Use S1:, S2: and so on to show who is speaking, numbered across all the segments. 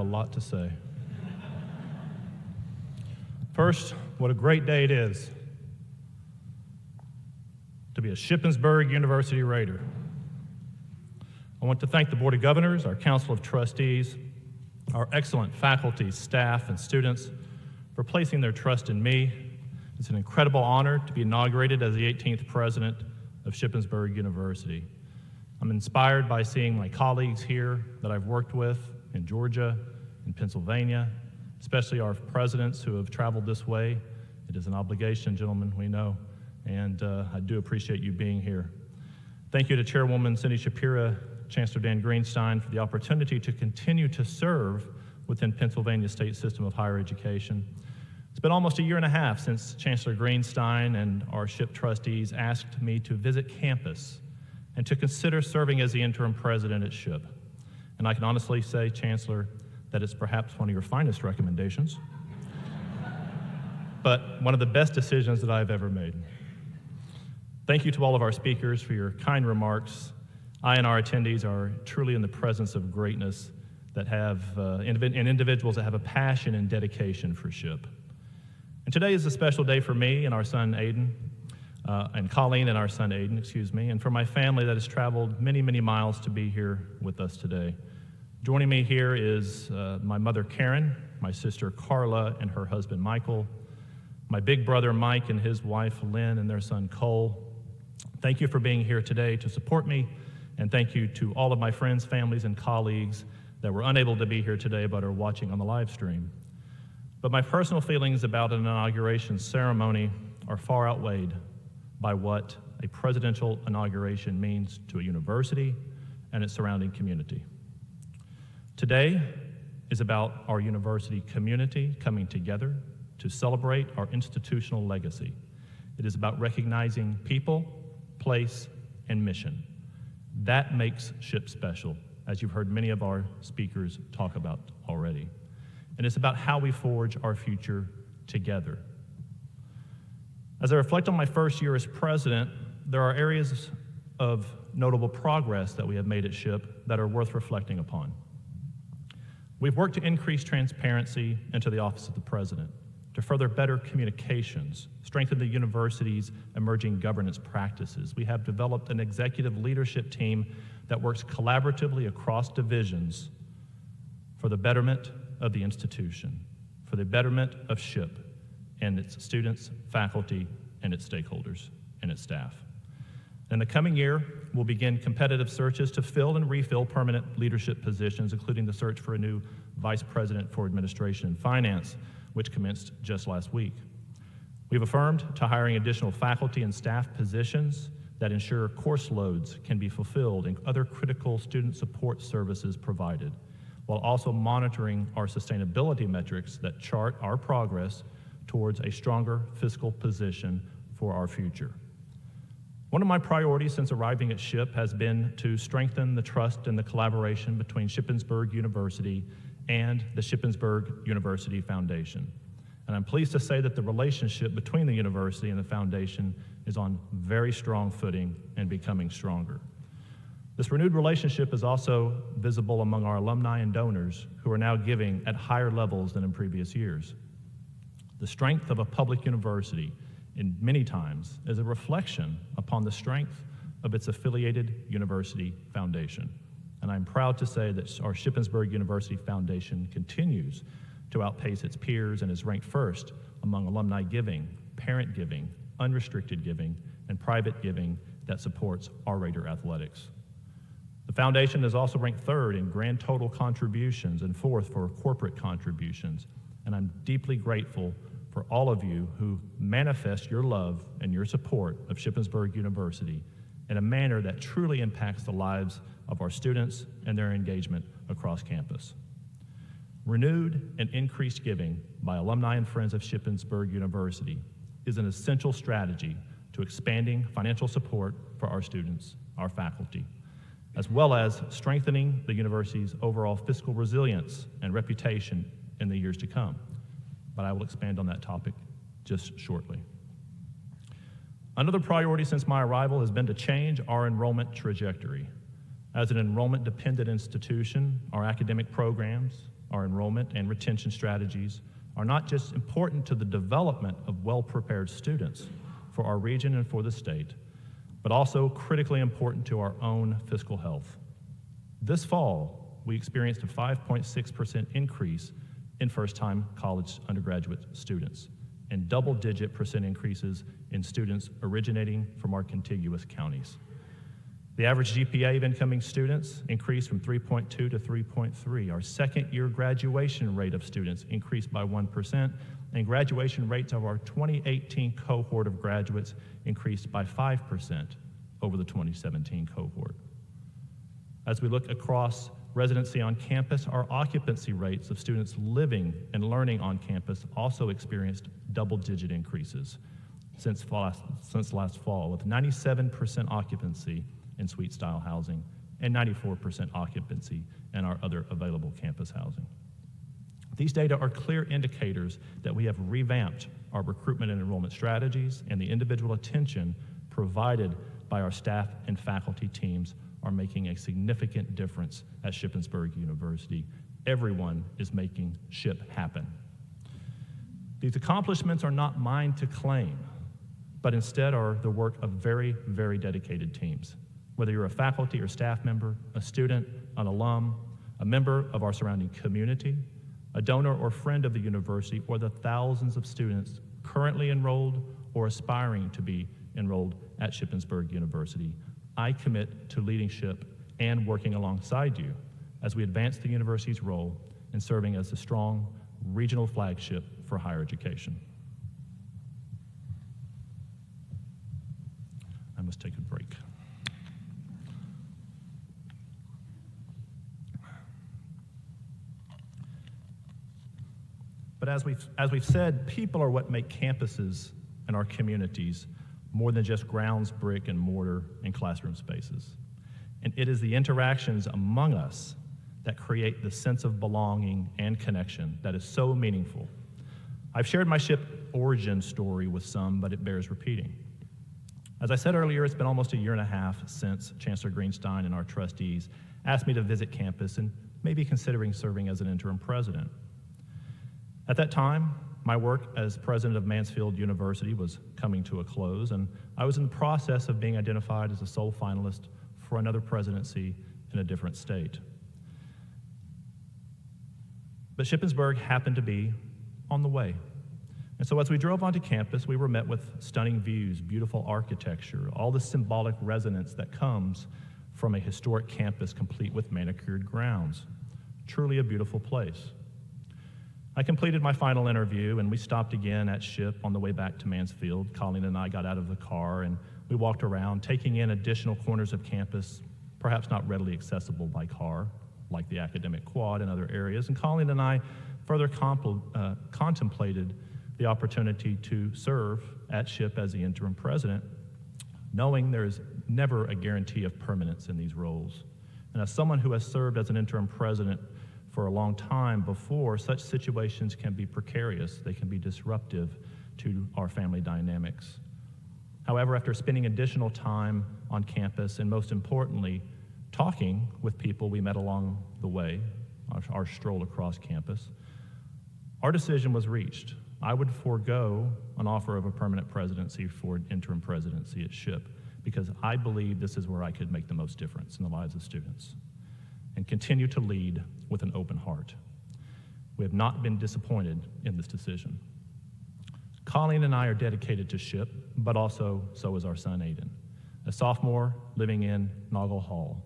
S1: a lot to say. First, what a great day it is to be a Shippensburg University Raider. I want to thank the Board of Governors, our Council of Trustees, our excellent faculty, staff, and students for placing their trust in me. It's an incredible honor to be inaugurated as the 18th president of Shippensburg University. I'm inspired by seeing my colleagues here that I've worked with in Georgia, in Pennsylvania, especially our presidents who have traveled this way. It is an obligation, gentlemen, we know, and I do appreciate you being here. Thank you to Chairwoman Cindy Shapira, Chancellor Dan Greenstein for the opportunity to continue to serve within Pennsylvania's state system of higher education. It's been almost a year and a half since Chancellor Greenstein and our SHIP trustees asked me to visit campus and to consider serving as the interim president at SHIP. And I can honestly say, Chancellor, that it's perhaps one of your finest recommendations, but one of the best decisions that I've ever made. Thank you to all of our speakers for your kind remarks. I and our attendees are truly in the presence of greatness that have, and individuals that have a passion and dedication for SHIP. And today is a special day for me and our son Aiden, and Colleen and our son Aiden, excuse me, and for my family that has traveled many, many miles to be here with us today. Joining me here is my mother Karen, my sister Carla and her husband Michael, my big brother Mike and his wife Lynn and their son Cole. Thank you for being here today to support me, and thank you to all of my friends, families, and colleagues that were unable to be here today but are watching on the live stream. But my personal feelings about an inauguration ceremony are far outweighed by what a presidential inauguration means to a university and its surrounding community. Today is about our university community coming together to celebrate our institutional legacy. It is about recognizing people, place, and mission. That makes SHIP special, as you've heard many of our speakers talk about already. And it's about how we forge our future together. As I reflect on my first year as president, there are areas of notable progress that we have made at SHIP that are worth reflecting upon. We've worked to increase transparency into the Office of the President, to further better communications, strengthen the university's emerging governance practices. We have developed an executive leadership team that works collaboratively across divisions for the betterment of the institution, for the betterment of SHIP and its students, faculty, and its stakeholders and its staff. In the coming year, we'll begin competitive searches to fill and refill permanent leadership positions, including the search for a new Vice President for Administration and Finance, which commenced just last week. We've affirmed to hiring additional faculty and staff positions that ensure course loads can be fulfilled and other critical student support services provided, while also monitoring our sustainability metrics that chart our progress towards a stronger fiscal position for our future. One of my priorities since arriving at SHIP has been to strengthen the trust and the collaboration between Shippensburg University and the Shippensburg University Foundation. And I'm pleased to say that the relationship between the university and the foundation is on very strong footing and becoming stronger. This renewed relationship is also visible among our alumni and donors who are now giving at higher levels than in previous years. The strength of a public university in many times is a reflection upon the strength of its affiliated university foundation. And I'm proud to say that our Shippensburg University Foundation continues to outpace its peers and is ranked first among alumni giving, parent giving, unrestricted giving, and private giving that supports our Raider athletics. The foundation is also ranked third in grand total contributions and fourth for corporate contributions. And I'm deeply grateful for all of you who manifest your love and your support of Shippensburg University in a manner that truly impacts the lives of our students and their engagement across campus. Renewed and increased giving by alumni and friends of Shippensburg University is an essential strategy to expanding financial support for our students, our faculty, as well as strengthening the university's overall fiscal resilience and reputation in the years to come. But I will expand on that topic just shortly. Another priority since my arrival has been to change our enrollment trajectory. As an enrollment-dependent institution, our academic programs, our enrollment and retention strategies are not just important to the development of well-prepared students for our region and for the state, but also critically important to our own fiscal health. This fall, we experienced a 5.6% increase in first-time college undergraduate students and double-digit percent increases in students originating from our contiguous counties. The average GPA of incoming students increased from 3.2 to 3.3. Our second-year graduation rate of students increased by 1%, and graduation rates of our 2018 cohort of graduates increased by 5% over the 2017 cohort. As we look across residency on campus, our occupancy rates of students living and learning on campus also experienced double-digit increases since last fall, with 97% occupancy in suite-style housing and 94% occupancy in our other available campus housing. These data are clear indicators that we have revamped our recruitment and enrollment strategies, and the individual attention provided by our staff and faculty teams are making a significant difference at Shippensburg University. Everyone is making SHIP happen. These accomplishments are not mine to claim, but instead are the work of very, very dedicated teams. Whether you're a faculty or staff member, a student, an alum, a member of our surrounding community, a donor or friend of the university, or the thousands of students currently enrolled or aspiring to be enrolled at Shippensburg University, I commit to leading SHIP and working alongside you as we advance the university's role in serving as a strong regional flagship for higher education. I must take a break. But as we've said, people are what make campuses and our communities more than just grounds, brick, and mortar, and classroom spaces. And it is the interactions among us that create the sense of belonging and connection that is so meaningful. I've shared my SHIP origin story with some, but it bears repeating. As I said earlier, it's been almost a year and a half since Chancellor Greenstein and our trustees asked me to visit campus and maybe considering serving as an interim president. At that time, my work as president of Mansfield University was coming to a close, and I was in the process of being identified as a sole finalist for another presidency in a different state. But Shippensburg happened to be on the way. And so as we drove onto campus, we were met with stunning views, beautiful architecture, all the symbolic resonance that comes from a historic campus complete with manicured grounds. Truly a beautiful place. I completed my final interview, and we stopped again at SHIP on the way back to Mansfield. Colleen and I got out of the car, and we walked around, taking in additional corners of campus, perhaps not readily accessible by car, like the academic quad and other areas. And Colleen and I further contemplated the opportunity to serve at SHIP as the interim president, knowing there is never a guarantee of permanence in these roles. And as someone who has served as an interim president for a long time before, such situations can be precarious. They can be disruptive to our family dynamics. However, after spending additional time on campus and most importantly, talking with people we met along the way, our stroll across campus, our decision was reached. I would forego an offer of a permanent presidency for an interim presidency at SHIP because I believe this is where I could make the most difference in the lives of students and continue to lead with an open heart. We have not been disappointed in this decision. Colleen and I are dedicated to SHIP, but also so is our son Aiden, a sophomore living in Noggle Hall.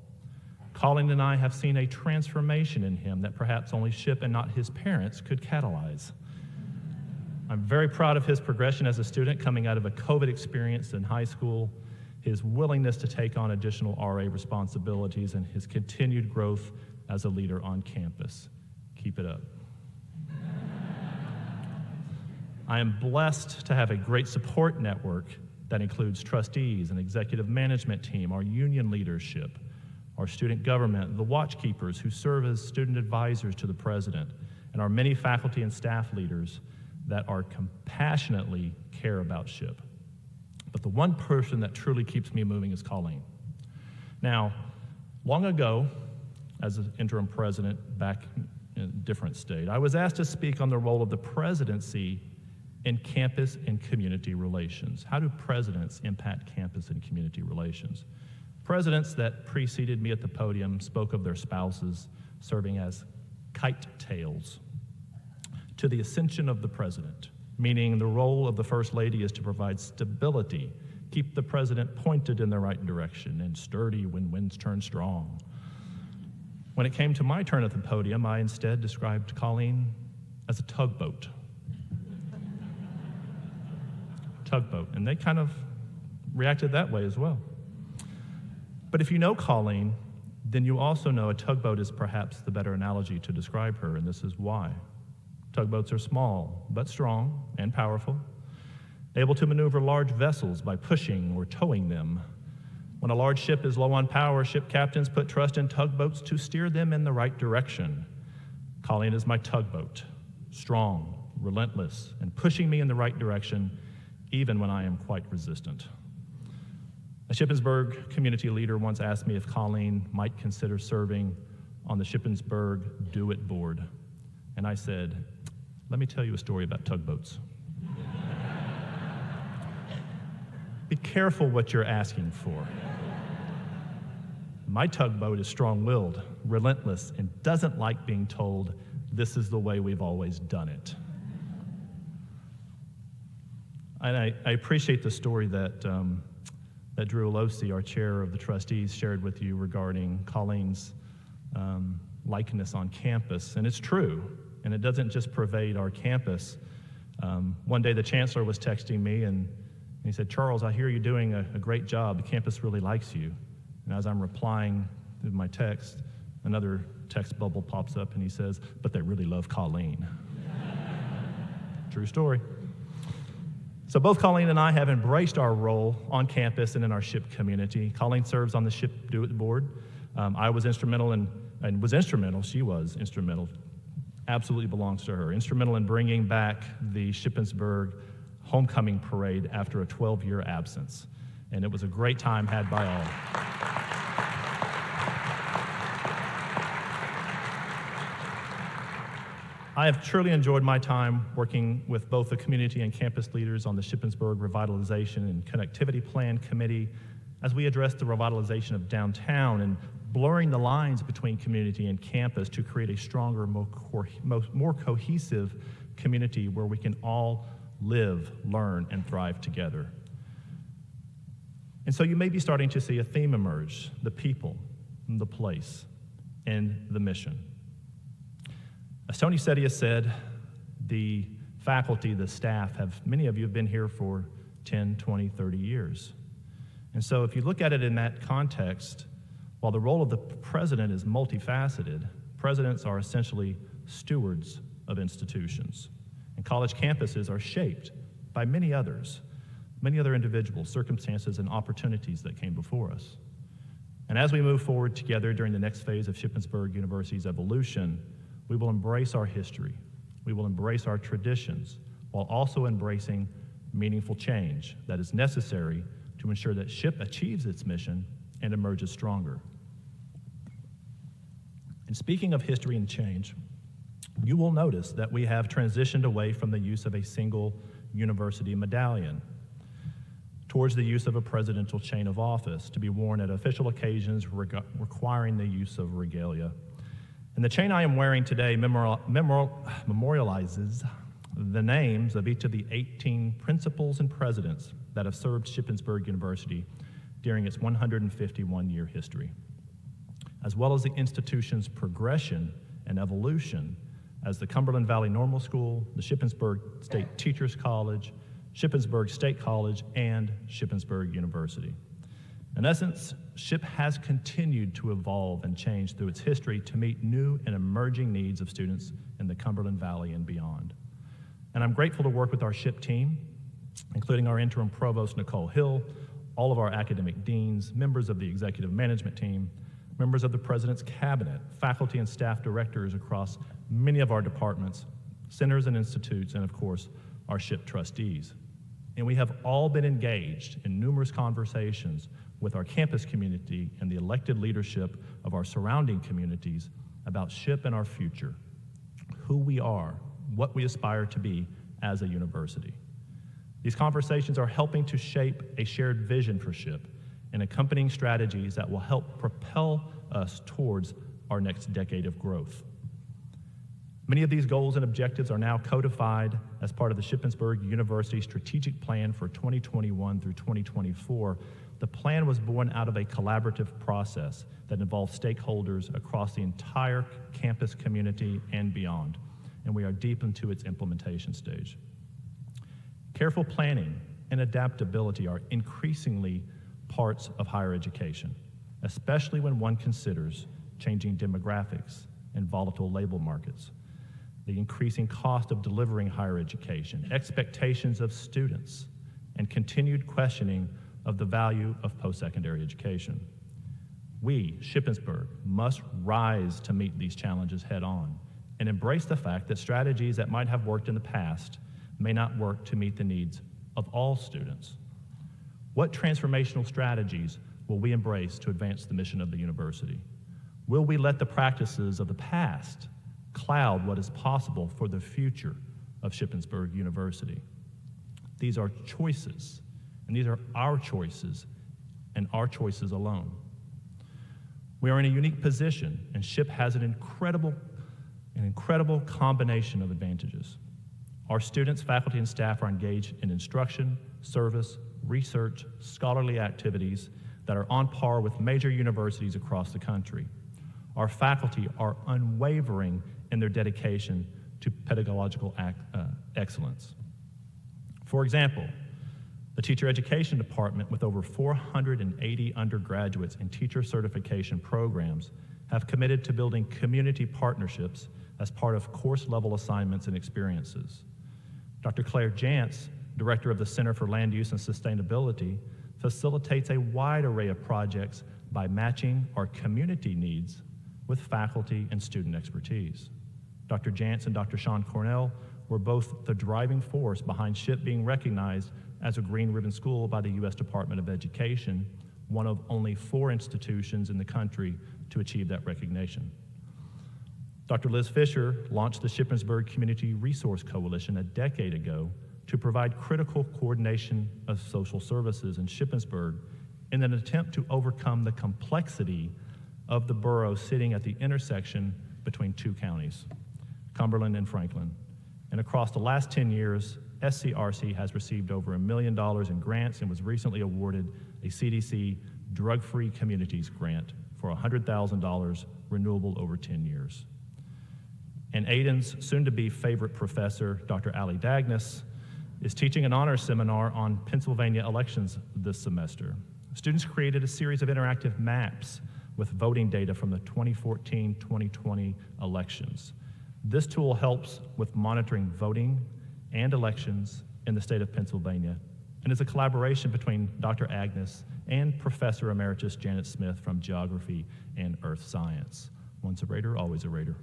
S1: Colleen and I have seen a transformation in him that perhaps only SHIP and not his parents could catalyze. I'm very proud of his progression as a student coming out of a COVID experience in high school, his willingness to take on additional RA responsibilities, and his continued growth as a leader on campus. Keep it up. I am blessed to have a great support network that includes trustees, an executive management team, our union leadership, our student government, the watchkeepers who serve as student advisors to the president, and our many faculty and staff leaders that are compassionately care about SHIP. But the one person that truly keeps me moving is Colleen. Now, long ago, as an interim president back in a different state. I was asked to speak on the role of the presidency in campus and community relations. How do presidents impact campus and community relations? Presidents that preceded me at the podium spoke of their spouses serving as kite tails to the ascension of the president, meaning the role of the First Lady is to provide stability, keep the president pointed in the right direction, and sturdy when winds turn strong. When it came to my turn at the podium, I instead described Colleen as a tugboat. Tugboat, and they kind of reacted that way as well. But if you know Colleen, then you also know a tugboat is perhaps the better analogy to describe her, and this is why. Tugboats are small, but strong and powerful, able to maneuver large vessels by pushing or towing them. When a large ship is low on power, ship captains put trust in tugboats to steer them in the right direction. Colleen is my tugboat, strong, relentless, and pushing me in the right direction, even when I am quite resistant. A Shippensburg community leader once asked me if Colleen might consider serving on the Shippensburg Do It board. And I said, let me tell you a story about tugboats. Be careful what you're asking for. My tugboat is strong-willed, relentless, and doesn't like being told this is the way we've always done it. And I appreciate the story that Drew Alosi, our chair of the trustees, shared with you regarding Colleen's likeness on campus. And it's true, and it doesn't just pervade our campus. One day the chancellor was texting me, and he said, Charles, I hear you're doing a great job. The campus really likes you. And as I'm replying to my text, another text bubble pops up, and he says, but they really love Colleen. True story. So both Colleen and I have embraced our role on campus and in our SHIP community. Colleen serves on the SHIP Do It board. I was instrumental she was instrumental, absolutely belongs to her, instrumental in bringing back the Shippensburg homecoming parade after a 12-year absence. And it was a great time had by all. I have truly enjoyed my time working with both the community and campus leaders on the Shippensburg Revitalization and Connectivity Plan Committee as we address the revitalization of downtown and blurring the lines between community and campus to create a stronger, more cohesive community where we can all live, learn, and thrive together. And so you may be starting to see a theme emerge: the people, the place, and the mission. As Tony Sedia said, the faculty, the staff, many of you have been here for 10, 20, 30 years. And so if you look at it in that context, while the role of the president is multifaceted, presidents are essentially stewards of institutions. And college campuses are shaped by many other individuals, circumstances, and opportunities that came before us. And as we move forward together during the next phase of Shippensburg University's evolution, we will embrace our history. We will embrace our traditions while also embracing meaningful change that is necessary to ensure that SHIP achieves its mission and emerges stronger. And speaking of history and change, you will notice that we have transitioned away from the use of a single university medallion towards the use of a presidential chain of office to be worn at official occasions requiring the use of regalia. And the chain I am wearing today memorializes the names of each of the 18 principals and presidents that have served Shippensburg University during its 151-year history, as well as the institution's progression and evolution as the Cumberland Valley Normal School, the Shippensburg State Teachers College, Shippensburg State College, and Shippensburg University. In essence, SHIP has continued to evolve and change through its history to meet new and emerging needs of students in the Cumberland Valley and beyond. And I'm grateful to work with our SHIP team, including our interim provost, Nicole Hill, all of our academic deans, members of the executive management team, members of the president's cabinet, faculty and staff directors across many of our departments, centers and institutes, and of course, our SHIP trustees. And we have all been engaged in numerous conversations with our campus community and the elected leadership of our surrounding communities about SHIP and our future, who we are, what we aspire to be as a university. These conversations are helping to shape a shared vision for SHIP and accompanying strategies that will help propel us towards our next decade of growth. Many of these goals and objectives are now codified as part of the Shippensburg University strategic plan for 2021 through 2024. The plan was born out of a collaborative process that involved stakeholders across the entire campus community and beyond, and we are deep into its implementation stage. Careful planning and adaptability are increasingly parts of higher education, especially when one considers changing demographics and volatile labor markets, the increasing cost of delivering higher education, expectations of students, and continued questioning of the value of post-secondary education. We, Shippensburg, must rise to meet these challenges head-on and embrace the fact that strategies that might have worked in the past may not work to meet the needs of all students. What transformational strategies will we embrace to advance the mission of the university? Will we let the practices of the past cloud what is possible for the future of Shippensburg University? These are choices, and these are our choices and our choices alone. We are in a unique position, and SHIP has an incredible combination of advantages. Our students, faculty, and staff are engaged in instruction, service, research, scholarly activities that are on par with major universities across the country. Our faculty are unwavering in their dedication to pedagogical excellence. For example, the Teacher Education Department, with over 480 undergraduates in teacher certification programs, have committed to building community partnerships as part of course-level assignments and experiences. Dr. Claire Jantz, Director of the Center for Land Use and Sustainability, facilitates a wide array of projects by matching our community needs with faculty and student expertise. Dr. Jantz and Dr. Sean Cornell were both the driving force behind SHIP being recognized as a Green Ribbon School by the U.S. Department of Education, one of only 4 institutions in the country to achieve that recognition. Dr. Liz Fisher launched the Shippensburg Community Resource Coalition a decade ago to provide critical coordination of social services in Shippensburg in an attempt to overcome the complexity of the borough sitting at the intersection between 2 counties, Cumberland and Franklin. And across the last 10 years, SCRC has received over $1 million in grants and was recently awarded a CDC Drug-Free Communities grant for $100,000 renewable over 10 years. And Aiden's soon-to-be favorite professor, Dr. Ali Dagnes, is teaching an honors seminar on Pennsylvania elections this semester. Students created a series of interactive maps with voting data from the 2014-2020 elections. This tool helps with monitoring voting and elections in the state of Pennsylvania, and is a collaboration between Dr. Agnes and Professor Emeritus Janet Smith from Geography and Earth Science. Once a Raider, always a Raider.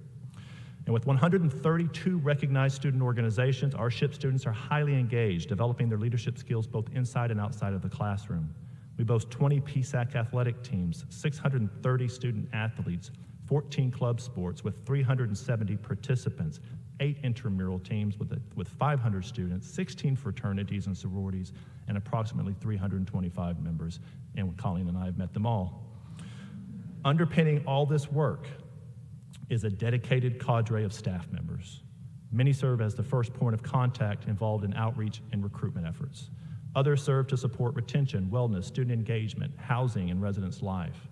S1: And with 132 recognized student organizations, our SHIP students are highly engaged, developing their leadership skills both inside and outside of the classroom. We boast 20 PSAC athletic teams, 630 student athletes, 14 club sports with 370 participants, 8 intramural teams with 500 students, 16 fraternities and sororities, and approximately 325 members. And Colleen and I have met them all. Underpinning all this work is a dedicated cadre of staff members. Many serve as the first point of contact involved in outreach and recruitment efforts. Others serve to support retention, wellness, student engagement, housing, and residence life,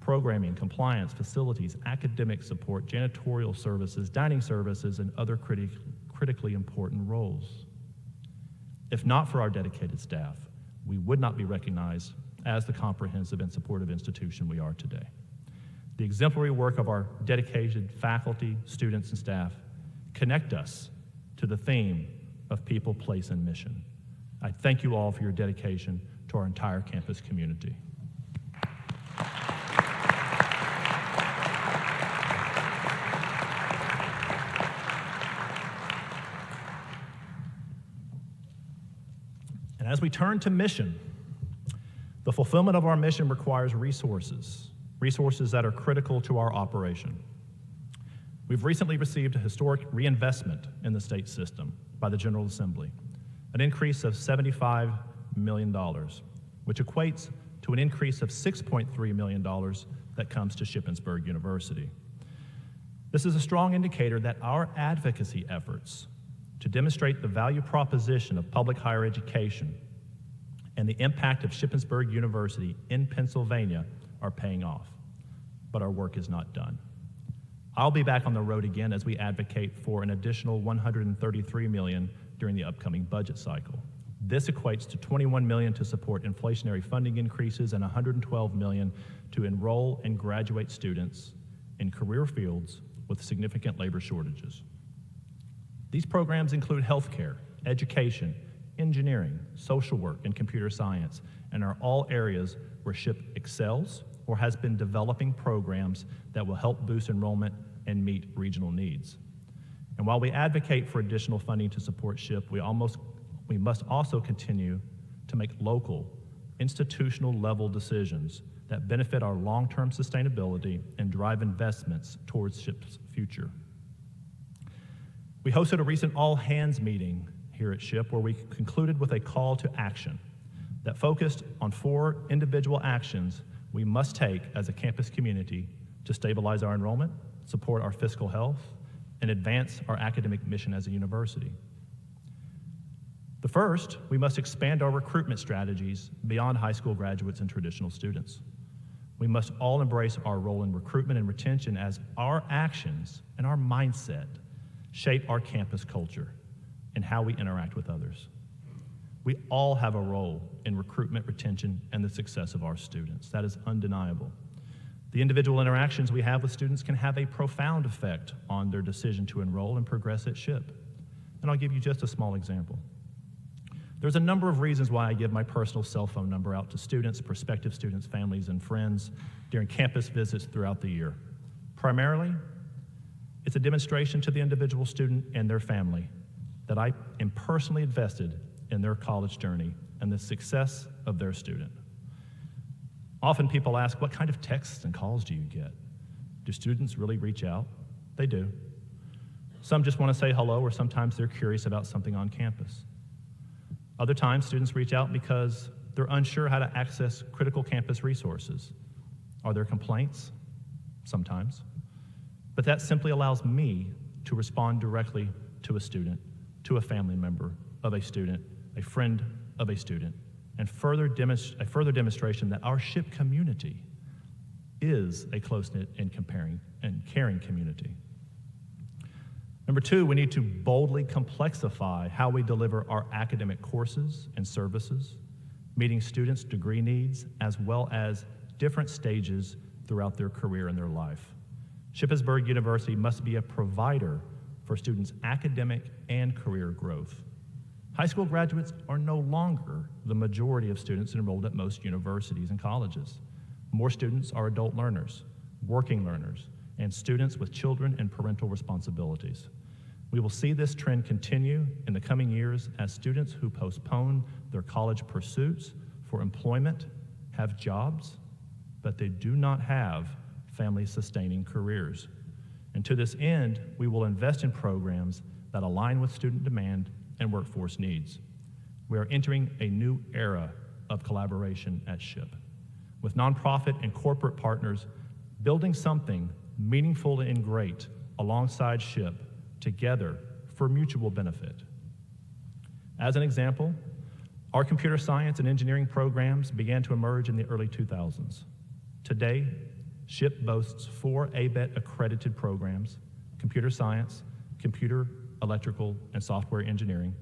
S1: programming, compliance, facilities, academic support, janitorial services, dining services, and other critically important roles. If not for our dedicated staff, we would not be recognized as the comprehensive and supportive institution we are today. The exemplary work of our dedicated faculty, students, and staff connect us to the theme of people, place, and mission. I thank you all for your dedication to our entire campus community. And as we turn to mission, the fulfillment of our mission requires resources that are critical to our operation. We've recently received a historic reinvestment in the state system by the General Assembly, an increase of $75 million, which equates to an increase of $6.3 million that comes to Shippensburg University. This is a strong indicator that our advocacy efforts to demonstrate the value proposition of public higher education and the impact of Shippensburg University in Pennsylvania are paying off, but our work is not done. I'll be back on the road again as we advocate for an additional $133 million during the upcoming budget cycle. This equates to $21 million to support inflationary funding increases and $112 million to enroll and graduate students in career fields with significant labor shortages. These programs include healthcare, education, engineering, social work, and computer science, and are all areas where SHIP excels or has been developing programs that will help boost enrollment and meet regional needs. And while we advocate for additional funding to support SHIP, we must also continue to make local, institutional level decisions that benefit our long-term sustainability and drive investments towards SHIP's future. We hosted a recent all-hands meeting here at SHIP where we concluded with a call to action that focused on 4 individual actions we must take as a campus community to stabilize our enrollment, support our fiscal health, and advance our academic mission as a university. The first, we must expand our recruitment strategies beyond high school graduates and traditional students. We must all embrace our role in recruitment and retention as our actions and our mindset shape our campus culture and how we interact with others. We all have a role in recruitment, retention, and the success of our students. That is undeniable. The individual interactions we have with students can have a profound effect on their decision to enroll and progress at SHIP. And I'll give you just a small example. There's a number of reasons why I give my personal cell phone number out to students, prospective students, families, and friends during campus visits throughout the year. Primarily, it's a demonstration to the individual student and their family that I am personally invested in their college journey and the success of their student. Often people ask, what kind of texts and calls do you get? Do students really reach out? They do. Some just want to say hello, or sometimes they're curious about something on campus. Other times, students reach out because they're unsure how to access critical campus resources. Are there complaints? Sometimes. But that simply allows me to respond directly to a student, to a family member of a student, a friend of a student, and a further demonstration that our SHIP community is a close-knit and caring community. Number 2, we need to boldly complexify how we deliver our academic courses and services, meeting students' degree needs as well as different stages throughout their career and their life. Shippensburg University must be a provider for students' academic and career growth. High school graduates are no longer the majority of students enrolled at most universities and colleges. More students are adult learners, working learners, and students with children and parental responsibilities. We will see this trend continue in the coming years as students who postpone their college pursuits for employment have jobs, but they do not have family-sustaining careers. And to this end, we will invest in programs that align with student demand and workforce needs. We are entering a new era of collaboration at SHIP, with nonprofit and corporate partners building something meaningful and great alongside SHIP together for mutual benefit. As an example, our computer science and engineering programs began to emerge in the early 2000s. Today, SHIP boasts 4 ABET accredited programs: computer science, computer, electrical, and software engineering,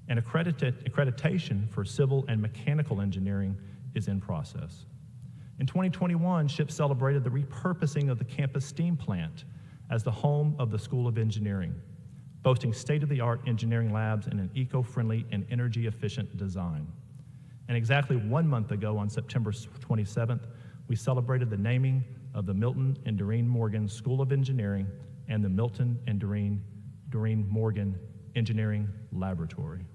S1: and accreditation for civil and mechanical engineering is in process. In 2021, SHIP celebrated the repurposing of the campus steam plant as the home of the School of Engineering, boasting state-of-the-art engineering labs and an eco-friendly and energy-efficient design. And exactly 1 month ago, on September 27th, we celebrated the naming of the Milton and Doreen Morgan School of Engineering and the Milton and Doreen Morgan Engineering Laboratory.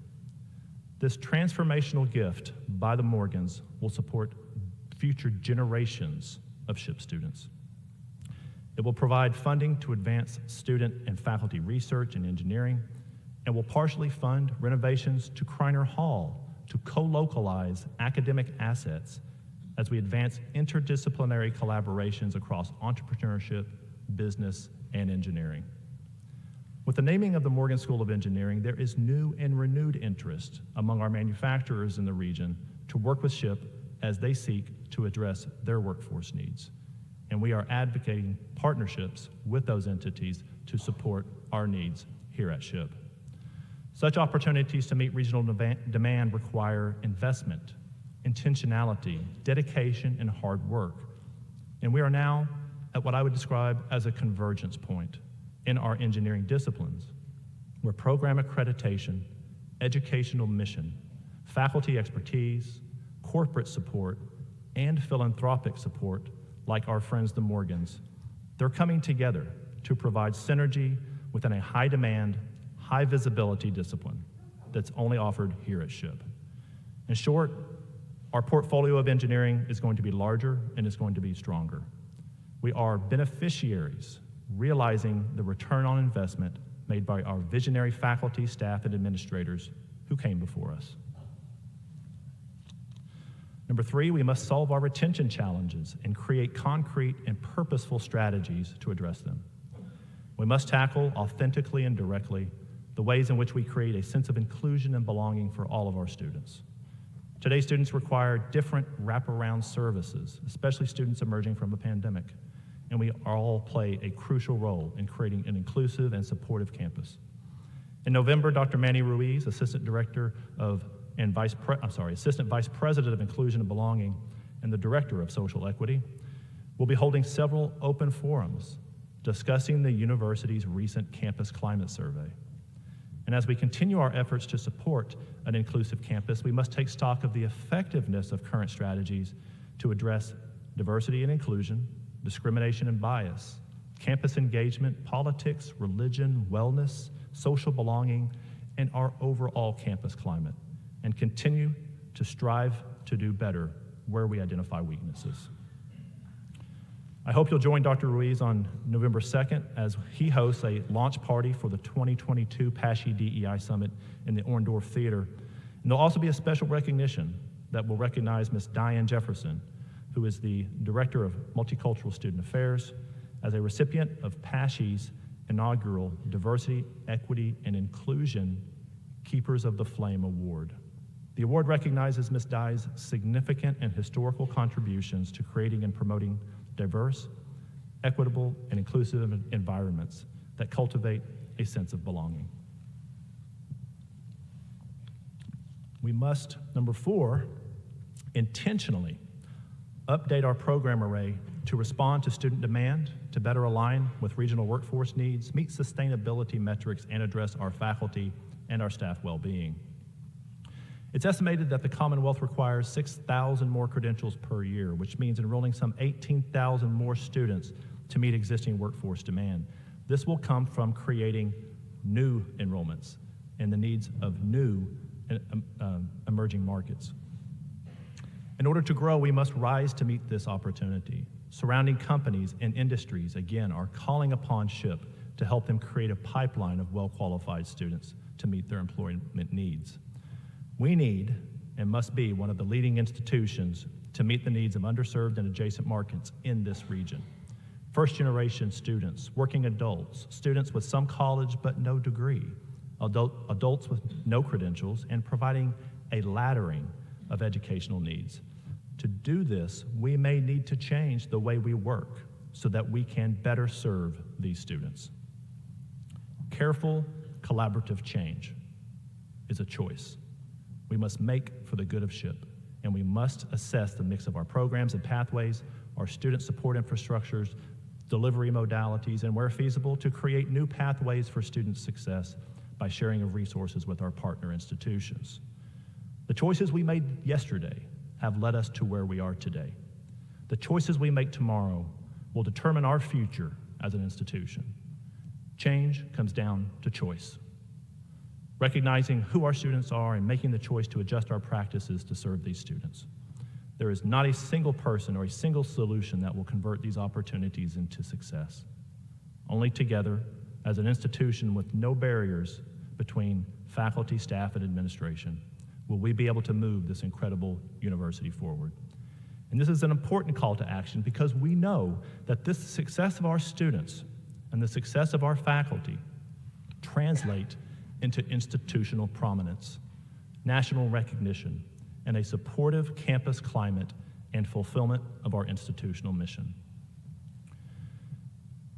S1: This transformational gift by the Morgans will support future generations of SHIP students. It will provide funding to advance student and faculty research in engineering, and will partially fund renovations to Kreiner Hall to co-localize academic assets as we advance interdisciplinary collaborations across entrepreneurship, business, and engineering. With the naming of the Morgan School of Engineering, there is new and renewed interest among our manufacturers in the region to work with SHIP as they seek to address their workforce needs. And we are advocating partnerships with those entities to support our needs here at SHIP. Such opportunities to meet regional demand require investment, intentionality, dedication, and hard work. And we are now at what I would describe as a convergence point in our engineering disciplines, where program accreditation, educational mission, faculty expertise, corporate support, and philanthropic support, like our friends the Morgans, they're coming together to provide synergy within a high-demand, high-visibility discipline that's only offered here at SHIP. In short, our portfolio of engineering is going to be larger and it's going to be stronger. We are beneficiaries realizing the return on investment made by our visionary faculty, staff, and administrators who came before us. Number 3, we must solve our retention challenges and create concrete and purposeful strategies to address them. We must tackle authentically and directly the ways in which we create a sense of inclusion and belonging for all of our students. Today's students require different wraparound services, especially students emerging from a pandemic, and we all play a crucial role in creating an inclusive and supportive campus. In November, Dr. Manny Ruiz, Assistant Vice President of Inclusion and Belonging and the Director of Social Equity, will be holding several open forums discussing the university's recent campus climate survey. And as we continue our efforts to support an inclusive campus, we must take stock of the effectiveness of current strategies to address diversity and inclusion, discrimination and bias, campus engagement, politics, religion, wellness, social belonging, and our overall campus climate, and continue to strive to do better where we identify weaknesses. I hope you'll join Dr. Ruiz on November 2nd as he hosts a launch party for the 2022 PASHE DEI Summit in the Orndorff Theater. And there'll also be a special recognition that will recognize Ms. Diane Jefferson, who is the Director of Multicultural Student Affairs, as a recipient of PASHE's inaugural Diversity, Equity, and Inclusion Keepers of the Flame Award. The award recognizes Ms. Dye's significant and historical contributions to creating and promoting diverse, equitable, and inclusive environments that cultivate a sense of belonging. We must, number 4, intentionally update our program array to respond to student demand, to better align with regional workforce needs, meet sustainability metrics, and address our faculty and our staff well-being. It's estimated that the Commonwealth requires 6,000 more credentials per year, which means enrolling some 18,000 more students to meet existing workforce demand. This will come from creating new enrollments and the needs of new emerging markets. In order to grow, we must rise to meet this opportunity. Surrounding companies and industries, again, are calling upon SHIP to help them create a pipeline of well-qualified students to meet their employment needs. We need and must be one of the leading institutions to meet the needs of underserved and adjacent markets in this region. First-generation students, working adults, students with some college but no degree, adults with no credentials, and providing a laddering of educational needs. To do this, we may need to change the way we work so that we can better serve these students. Careful, collaborative change is a choice we must make for the good of SHIP, and we must assess the mix of our programs and pathways, our student support infrastructures, delivery modalities, and where feasible, to create new pathways for student success by sharing of resources with our partner institutions. The choices we made yesterday have led us to where we are today. The choices we make tomorrow will determine our future as an institution. Change comes down to choice. Recognizing who our students are and making the choice to adjust our practices to serve these students. There is not a single person or a single solution that will convert these opportunities into success. Only together, as an institution with no barriers between faculty, staff, and administration, will we be able to move this incredible university forward. And this is an important call to action because we know that this success of our students and the success of our faculty translate into institutional prominence, national recognition, and a supportive campus climate and fulfillment of our institutional mission.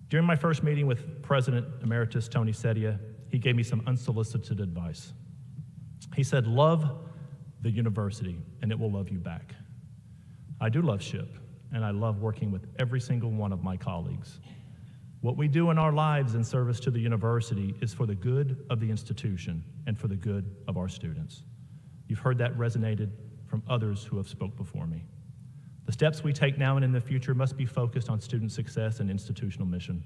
S1: During my first meeting with President Emeritus Tony Sedia, he gave me some unsolicited advice. He said, "Love the university, and it will love you back." I do love SHIP, and I love working with every single one of my colleagues. What we do in our lives in service to the university is for the good of the institution and for the good of our students. You've heard that resonated from others who have spoke before me. The steps we take now and in the future must be focused on student success and institutional mission,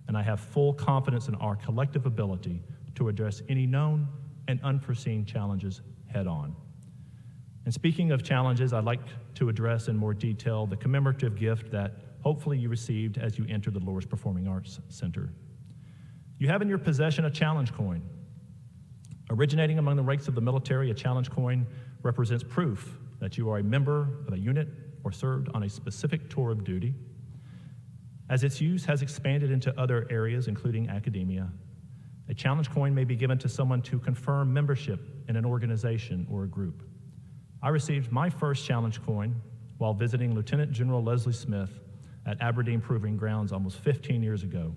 S1: and I have full confidence in our collective ability to address any known and unforeseen challenges head on. And speaking of challenges, I'd like to address in more detail the commemorative gift that hopefully you received as you entered the Loras Performing Arts Center. You have in your possession a challenge coin. Originating among the ranks of the military, a challenge coin represents proof that you are a member of a unit or served on a specific tour of duty. As its use has expanded into other areas, including academia, a challenge coin may be given to someone to confirm membership in an organization or a group. I received my first challenge coin while visiting Lieutenant General Leslie Smith at Aberdeen Proving Grounds almost 15 years ago,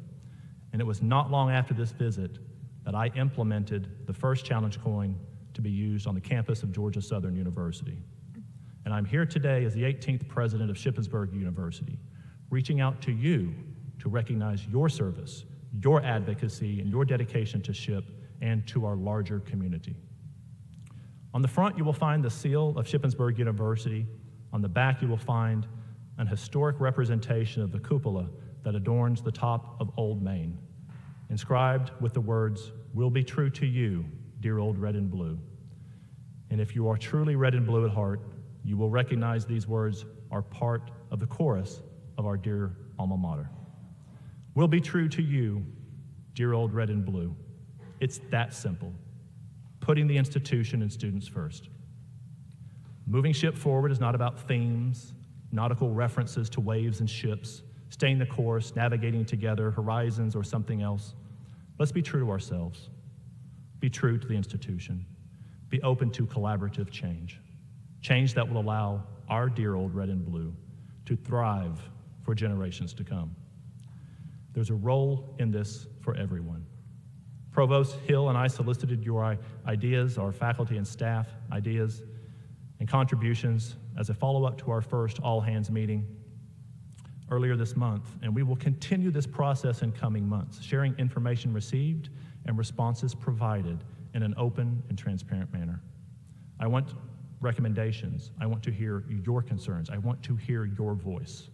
S1: and it was not long after this visit that I implemented the first challenge coin to be used on the campus of Georgia Southern University. And I'm here today as the 18th president of Shippensburg University, reaching out to you to recognize your service, your advocacy, and your dedication to SHIP and to our larger community. On the front, you will find the seal of Shippensburg University. On the back, you will find an historic representation of the cupola that adorns the top of Old Main, inscribed with the words, "We'll be true to you, dear old red and blue." And if you are truly red and blue at heart, you will recognize these words are part of the chorus of our dear alma mater. We'll be true to you, dear old red and blue. It's that simple, putting the institution and students first. Moving SHIP forward is not about themes, nautical references to waves and ships, staying the course, navigating together, horizons, or something else. Let's be true to ourselves. Be true to the institution. Be open to collaborative change. Change that will allow our dear old red and blue to thrive for generations to come. There's a role in this for everyone. Provost Hill and I solicited your ideas, our faculty and staff ideas and contributions as a follow-up to our first all-hands meeting earlier this month, and we will continue this process in coming months, sharing information received and responses provided in an open and transparent manner. I want recommendations. I want to hear your concerns. I want to hear your voice.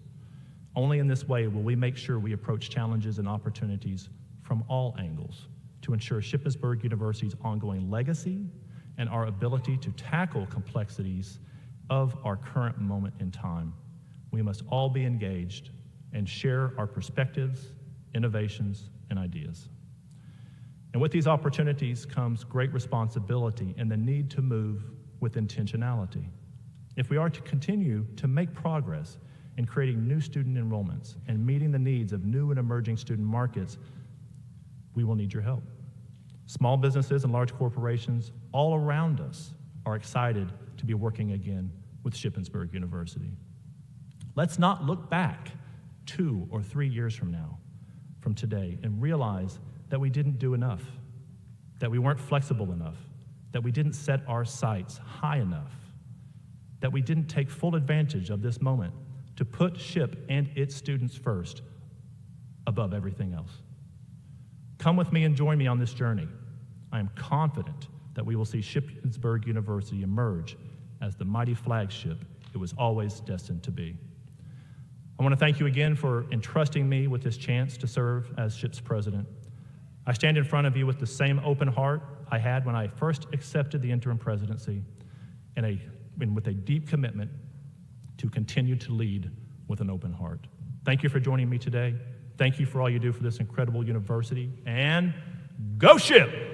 S1: Only in this way will we make sure we approach challenges and opportunities from all angles to ensure Shippensburg University's ongoing legacy and our ability to tackle complexities of our current moment in time. We must all be engaged and share our perspectives, innovations, and ideas. And with these opportunities comes great responsibility and the need to move with intentionality. If we are to continue to make progress in creating new student enrollments and meeting the needs of new and emerging student markets, we will need your help. Small businesses and large corporations all around us are excited to be working again with Shippensburg University. Let's not look back 2 or 3 years from today, and realize that we didn't do enough, that we weren't flexible enough, that we didn't set our sights high enough, that we didn't take full advantage of this moment to put SHIP and its students first above everything else. Come with me and join me on this journey. I am confident that we will see Shippensburg University emerge as the mighty flagship it was always destined to be. I want to thank you again for entrusting me with this chance to serve as SHIP's president. I stand in front of you with the same open heart I had when I first accepted the interim presidency, and with a deep commitment to continue to lead with an open heart. Thank you for joining me today. Thank you for all you do for this incredible university, and go Ship!